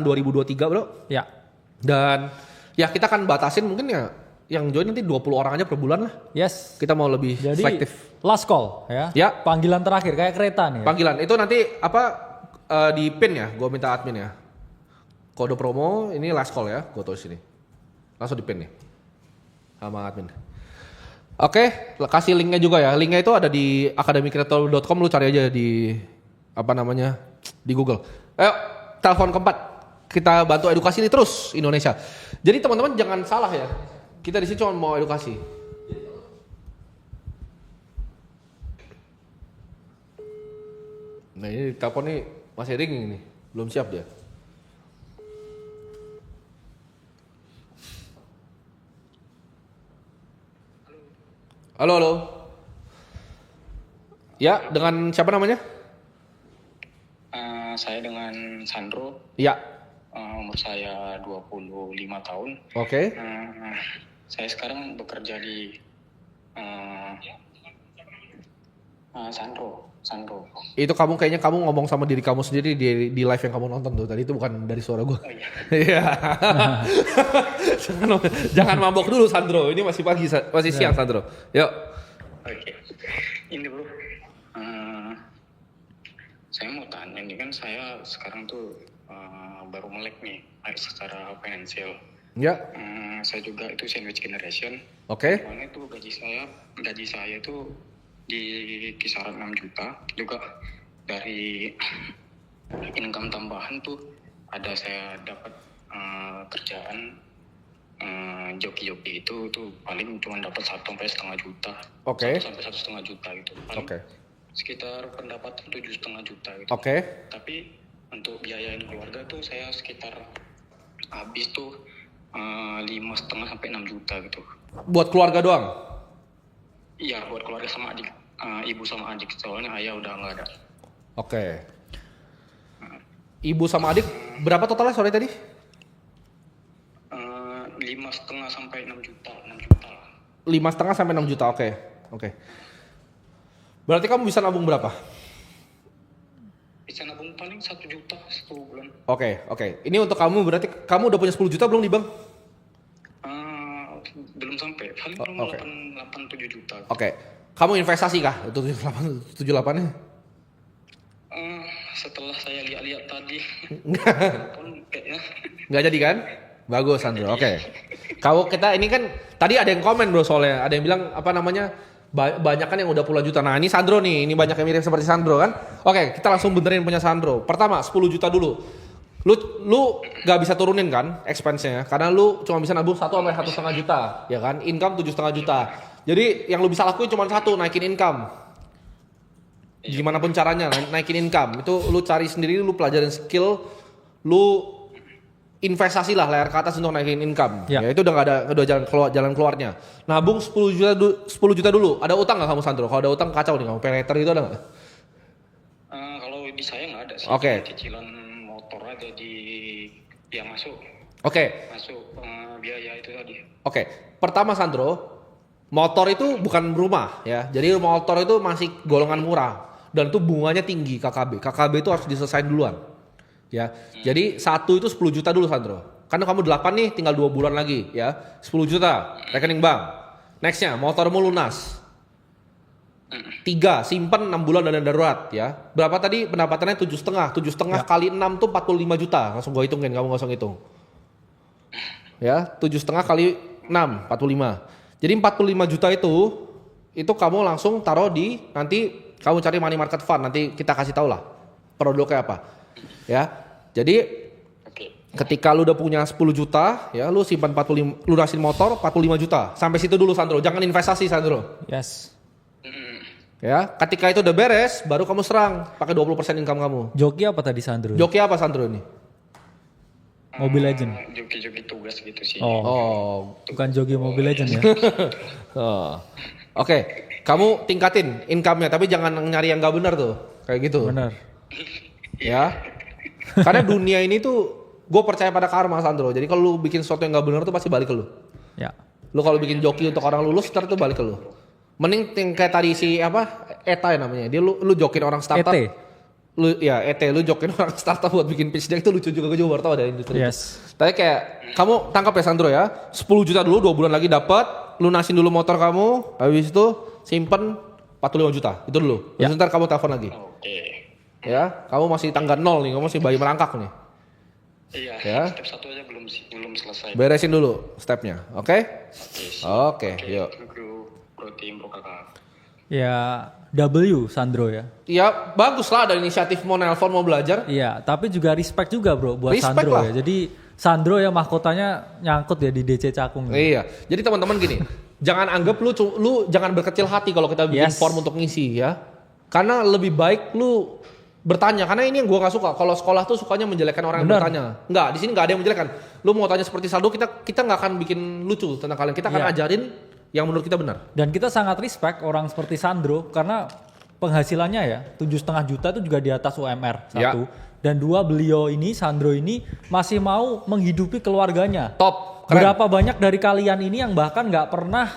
2023 bro. Ya. Dan ya kita kan batasin mungkin ya yang join nanti 20 orang aja per bulan lah. Yes. Kita mau lebih Jadi selektif. last call ya. Ya. Panggilan terakhir kayak kereta nih. Ya? Panggilan itu nanti di pin ya, gue minta admin ya. Kode promo ini last call ya, gue tulis sini. Langsung di pin nih sama admin. Oke, kasih linknya juga ya. Linknya itu ada di academycreator.com, lu cari aja di di Google. Ayo, telepon keempat. Kita bantu edukasi ini terus Indonesia. Jadi teman-teman jangan salah ya. Kita di sini cuma mau edukasi. Nah ini telepon nih masih ringing nih, belum siap dia. Halo, halo. Ya, dengan siapa namanya? Saya dengan Sandro. Ya. Umur saya 25 tahun. Oke. Saya sekarang bekerja di Sandro. Itu kayaknya kamu ngomong sama diri kamu sendiri di live yang kamu nonton tuh. Tadi itu bukan dari suara gue. Oh iya. Iya. jangan mabok dulu Sandro. Ini masih pagi, masih siang Sandro. Yuk. Oke. Ini bro. Saya mau tanya nih kan saya sekarang tuh baru melek nih secara finansial. Ya. Saya juga itu sandwich generation. Oke. Dimana itu gaji saya itu di kisaran 6 juta. Juga dari income tambahan tuh ada saya dapat kerjaan joki-joki itu tuh paling cuma dapat 1,5 juta. Oke. 1 sampai 1,5 juta gitu. Paling Oke. sekitar pendapatan 7,5 juta gitu. Oke. Tapi untuk biayain keluarga tuh saya sekitar habis tuh 5,5 sampai 6 juta gitu. Buat keluarga doang? Iya, buat keluarga sama adik, ibu sama adik, soalnya ayah udah nggak ada. Oke. Ibu sama adik berapa totalnya sore tadi? 5,5 sampai 6 juta, 5,5 sampai 6 juta, oke. Oke. Berarti kamu bisa nabung berapa? Bisa nabung paling 1 juta 10 bulan. Oke. Ini untuk kamu berarti kamu udah punya 10 juta belum di bank? Belum sampai, paling belum Oke. 8-7 juta. Oke. Kamu investasi kah? Itu 78-nya? Setelah saya lihat-lihat tadi, pun kayaknya Nggak jadi kan? Bagus Sandro, oke. Kalau kita ini kan tadi ada yang komen bro soalnya, ada yang bilang banyak kan yang udah puluhan juta. Nah ini Sandro nih, ini banyak yang mirip seperti Sandro kan. Oke, kita langsung benerin punya Sandro. Pertama 10 juta dulu. Lu gak bisa turunin kan expense-nya, karena lu cuma bisa nabung 1 sampai 1,5 juta, ya kan? Income 7,5 juta. Jadi yang lu bisa lakuin cuma satu, naikin income. Gimana pun caranya naikin income. Itu lu cari sendiri, lu pelajarin skill, lu investasi lah layar ke atas untuk naikin income. Ya. Ya itu udah gak ada jalan keluarnya. Nabung 10 juta dulu. Ada utang gak kamu Sandro? Kalau ada utang kacau nih kamu. Paylater itu ada gak? kalau di saya nggak ada sih. Oke. Cicilan motor aja yang masuk biaya itu tadi. Oke. Pertama Sandro, motor itu bukan rumah ya. Jadi motor itu masih golongan murah dan itu bunganya tinggi KKB. KKB itu harus diselesain duluan. Ya. Jadi satu itu 10 juta dulu Sandro. Karena kamu 8 nih tinggal 2 bulan lagi ya. 10 juta rekening bank. Nextnya motormu lunas. 3 simpen 6 bulan dana darurat ya. Berapa tadi pendapatannya 7,5. 7,5 kali 6 tuh 45 juta. Langsung gue hitungin, kamu gak usah ngitung. Ya, 7,5 kali 6 45. Jadi 45 juta itu kamu langsung taruh di, nanti kamu cari money market fund, nanti kita kasih tahu lah produknya apa. Ya. Jadi ketika lu udah punya 10 juta, ya lu simpan 45, lunasin motor 45 juta. Sampai situ dulu Sandro, jangan investasi Sandro. Yes. Ya, ketika itu udah beres, baru kamu serang pakai 20% income kamu. Joki apa tadi Sandro? Joki apa Sandro ini? Mobile Legend. Joki-joki tugas gitu sih. Oh. Bukan joki Mobile Legend ya. Oke. Kamu tingkatin income-nya, tapi jangan nyari yang gak benar tuh. Kayak gitu. Benar. Ya. Karena dunia ini tuh, gue percaya pada karma Sandro. Jadi kalau lu bikin sesuatu yang gak benar tuh pasti balik ke lu. Ya. Lu kalau bikin joki untuk orang lulus, ntar tuh balik ke lu. Mending kayak tadi si Eta ya namanya. Dia lu jokin orang startup. ET. lu ya lu jokin orang startup buat bikin pitch deck itu lucu juga, gue juga baru tahu ada industri. Yes. Tapi kayak kamu tangkap ya Sandro ya, 10 juta dulu 2 bulan lagi dapat, lunasin dulu motor kamu, habis itu simpen 45 juta itu dulu. Ya. Terus ntar kamu telepon lagi. Oke. Ya, kamu masih tangga 0 nih, kamu masih bayi merangkak nih. Iya, Ya. step 1 aja belum selesai. Beresin dulu stepnya, oke? Oke, yuk. Thank you, Bro Tim, Bro Kakak. Ya W Sandro ya. Ya bagus lah ada inisiatif mau nelpon mau belajar. Iya, tapi juga respect juga bro buat Respect Sandro lah. ya. Jadi Sandro ya mahkotanya nyangkut ya di DC Cakung. Iya, jadi teman-teman gini, jangan anggap lu jangan berkecil hati kalau kita bikin Yes. form untuk ngisi ya. Karena lebih baik lu bertanya, karena ini yang gua nggak suka. Kalau sekolah tuh sukanya menjelekkan orang yang Bener. bertanya. Enggak, di sini nggak ada yang menjelekkan. Lu mau tanya seperti Saldo, kita nggak akan bikin lucu tentang kalian. Kita akan Iya. ajarin yang menurut kita benar. Dan kita sangat respect orang seperti Sandro karena penghasilannya ya 7,5 juta itu juga di atas UMR Ya. satu. Dan dua, beliau ini Sandro ini masih mau menghidupi keluarganya. Top, keren. Berapa banyak dari kalian ini yang bahkan nggak pernah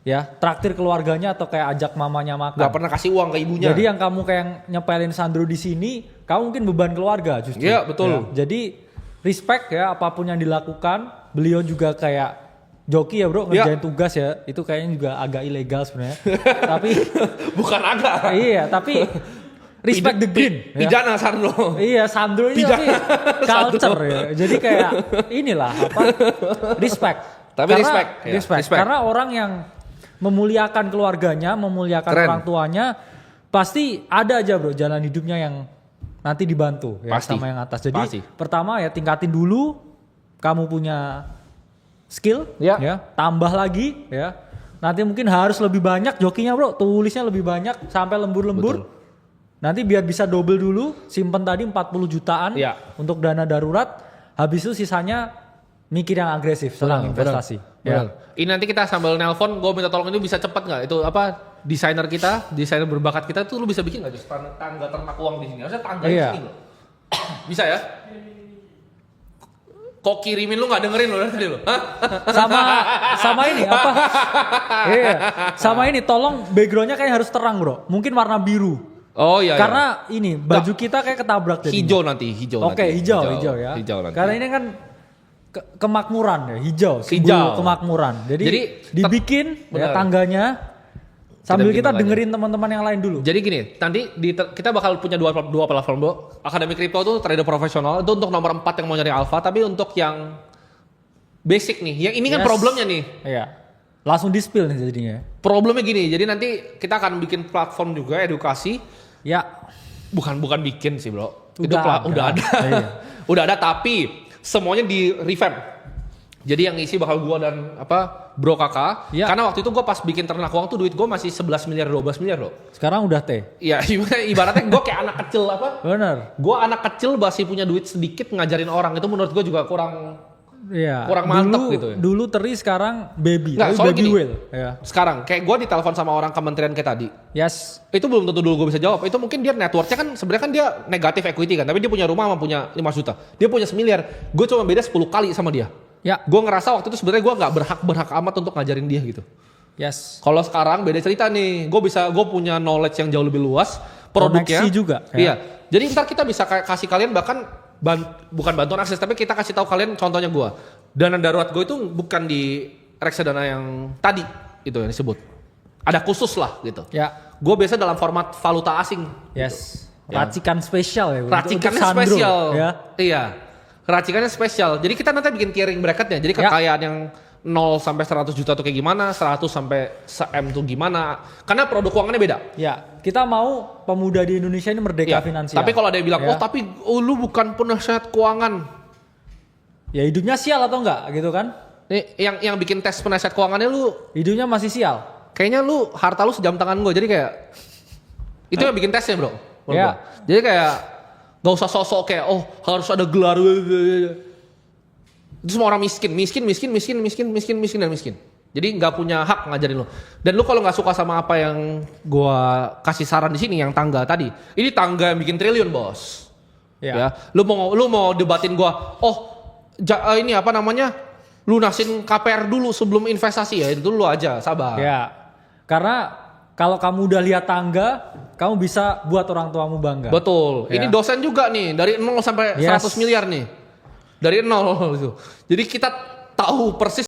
ya traktir keluarganya atau kayak ajak mamanya makan. Nggak pernah kasih uang ke ibunya. Jadi yang kamu kayak nyepelin Sandro di sini, kamu mungkin beban keluarga justru. Iya, betul. Ya, jadi respect ya apapun yang dilakukan. Beliau juga kayak joki ya bro, Iya. ngerjain tugas ya. Itu kayaknya juga agak ilegal sebenarnya. Tapi bukan agak. iya, tapi respect the green. Ya. Pidana Sandro. Iya, Sandro ini tapi culture ya. Jadi kayak inilah apa? Respect. Tapi respect, ya. Respect. Respect. Karena orang yang memuliakan keluarganya, memuliakan Keren. orang tuanya, pasti ada aja bro jalan hidupnya yang nanti dibantu ya Pasti. sama yang atas. Jadi Pasti. pertama ya tingkatin dulu kamu punya skill Ya. ya, tambah lagi ya. Nanti mungkin harus lebih banyak jokinya bro, tulisnya lebih banyak sampai lembur-lembur. Betul. Nanti biar bisa double dulu, simpen tadi 40 jutaan Ya. untuk dana darurat. Habis itu sisanya mikir yang agresif tentang investasi. Benar. Ya. Ini nanti kita sambil nelpon, gue minta tolong ini bisa cepet nggak? Itu apa desainer berbakat kita tuh lu bisa bikin nggak Jus? Tangga ternak uang di sini? Harusnya tangga di Iya. sini loh. Bisa ya? Kok kirimin lu nggak dengerin lo tadi lo? Hah? Sama ini apa? Iya. Sama ini tolong backgroundnya kayak harus terang bro. Mungkin warna biru. Oh iya. Karena ini baju kita kayak ketabrak jadinya. hijau nanti, hijau. Oke, nanti. hijau ya. Hijau nanti. Karena ini kan kemakmuran ya, hijau, simbol Hijau. kemakmuran. Jadi dibikin ya benar. tangganya sambil bikin kita tangganya. dengerin teman-teman yang lain dulu. Jadi gini, nanti kita bakal punya dua platform bro. Akademi Kripto itu trader profesional, itu untuk nomor 4 yang mau nyari alpha, tapi untuk yang basic nih, yang ini kan Yes. problemnya nih. Iya. Langsung di-spill nih jadinya. Problemnya gini, jadi nanti kita akan bikin platform juga edukasi. Ya. Bukan bikin sih bro. Udah Udah ada. Iya. Udah ada tapi semuanya di revamp. Jadi yang isi bakal gua dan bro kakak. Iya. Karena waktu itu gua pas bikin ternak uang tuh duit gua masih 11 miliar 12 miliar loh. Sekarang udah T. Iya ibaratnya gua kayak anak kecil Bener. Gua anak kecil masih punya duit sedikit ngajarin orang. Itu menurut gua juga kurang Iya. mantep dulu, gitu ya. Dulu teri, sekarang baby. Nggak, Tapi soalnya baby gini. whale. Ya. Sekarang kayak gua ditelepon sama orang kementerian kayak tadi. Yes. Itu belum tentu dulu gue bisa jawab. Itu mungkin dia networknya kan sebenarnya kan dia negatif equity kan, tapi dia punya rumah sama punya 5 juta. Dia punya 1 miliar. Gue cuma beda 10 kali sama dia. Ya. Gue ngerasa waktu itu sebenarnya gue nggak berhak amat untuk ngajarin dia gitu. Yes. Kalau sekarang beda cerita nih. Gue punya knowledge yang jauh lebih luas. Produknya Koneksi juga, ya. Iya. Jadi ntar kita bisa kasih kalian bahkan bukan bantuan akses, tapi kita kasih tahu kalian contohnya gue. Dana darurat gue itu bukan di reksadana yang tadi itu yang disebut. Ada khusus lah gitu. Ya. Gue biasa dalam format valuta asing. Yes. Ya. Racikan spesial ya. Racikannya untuk Sandro, spesial. Ya. Iya. Racikannya spesial. Jadi kita nanti bikin tiering bracketnya. Jadi kekayaan yang 0 sampai 100 juta tuh kayak gimana, 100 sampai se-M tuh gimana. Karena produk keuangannya beda. Ya, kita mau pemuda di Indonesia ini merdeka Ya, finansial. tapi kalau ada yang bilang, Ya. tapi lu bukan penasihat keuangan. Ya hidupnya sial atau enggak gitu kan? Nih, yang bikin tes penasihat keuangannya lu, Hidupnya masih sial. kayaknya lu harta lu sejam tangan gue. Jadi kayak itu yang bikin tesnya bro. menurut Ya. gua. Jadi kayak gak usah sosok kayak harus ada gelar. Itu semua orang miskin. Jadi nggak punya hak ngajarin lu. Dan lu kalau nggak suka sama apa yang gua kasih saran di sini yang tangga tadi, ini tangga yang bikin triliun bos. Ya. Ya. Lu mau debatin gua, ini apa namanya? Lunasin KPR dulu sebelum investasi ya. Itu dulu aja, sabar. Ya. Karena kalau kamu udah lihat tangga, kamu bisa buat orang tuamu bangga. Betul. Ya. Ini dosen juga nih dari 0 sampai Yes. 100 miliar nih. Dari 0 gitu. Jadi kita tahu persis